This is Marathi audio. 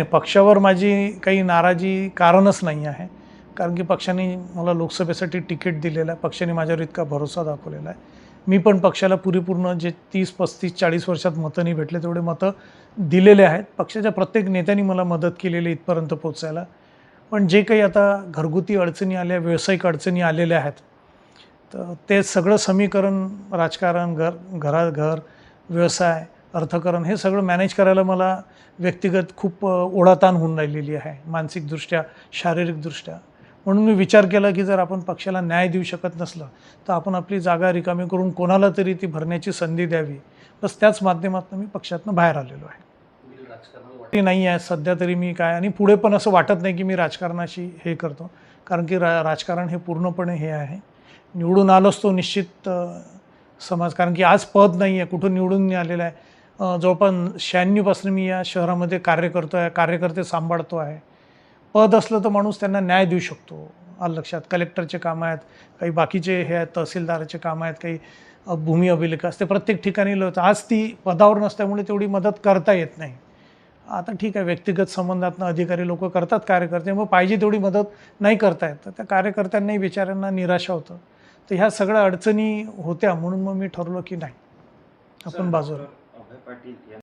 पक्षावर माझी काही नाराजी कारणच नाही आहे, कारण की पक्षाने मला लोकसभेसाठी तिकीट दिलेलं आहे. पक्षाने माझ्यावर इतका भरोसा दाखवलेला आहे. मी पण पक्षाला परिपूर्ण जे 30, 35, 40 वर्षात मतं नाही भेटले तेवढे मतं दिलेले आहेत. पक्षाच्या प्रत्येक नेत्यांनी मला मदत केलेली इथपर्यंत पोहोचायला. पण जे काही आता घरगुती अडचणी आल्या, व्यावसायिक अडचणी आलेल्या आहेत, तर ते सगळं समीकरण राजकारण, घर, व्यवसाय, अर्थकारण हे सगळं मॅनेज करायला मला व्यक्तिगत खूप ओढाताण होऊन राहिलेली आहे, मानसिकदृष्ट्या, शारीरिकदृष्ट्या. म्हणून मी विचार केला की जर आपण पक्षाला न्याय देऊ शकत नसलं तर आपण आपली जागा रिकामी करून कोणाला तरी ती भरण्याची संधी द्यावी. बस त्याच माध्यमातून मी पक्षातनं बाहेर आलेलो आहे. ते नाही आहे सध्या तरी मी काय, आणि पुढे पण असं वाटत नाही की मी राजकारणाशी हे करतो, कारण की राजकारण हे पूर्णपणे हे आहे. निवडून आलोच तो निश्चित समाज, कारण की आज पद नाही आहे, कुठून निवडून नाही आलेलं आहे. जवळपास 96 पासून मी या शहरामध्ये कार्य करतो आहे, कार्यकर्ते सांभाळतो आहे. पद असलं तर माणूस त्यांना न्याय देऊ शकतो. आलं लक्षात. कलेक्टरचे कामं आहेत, काही बाकीचे हे आहेत, तहसीलदाराचे कामं आहेत, काही भूमी अभिलेख ते प्रत्येक ठिकाणी होतं. आज ती पदावर नसल्यामुळे तेवढी मदत करता येत नाही. आता ठीक आहे, व्यक्तिगत संबंधातनं अधिकारी लोक करतात, कार्यकर्ते, मग पाहिजे तेवढी मदत नाही करता येत, तर त्या कार्यकर्त्यांनाही बिचाऱ्यांना निराशा होतं. तर ह्या सगळ्या अडचणी होत्या, म्हणून मग मी ठरवलं की नाही, आपण बाजूला.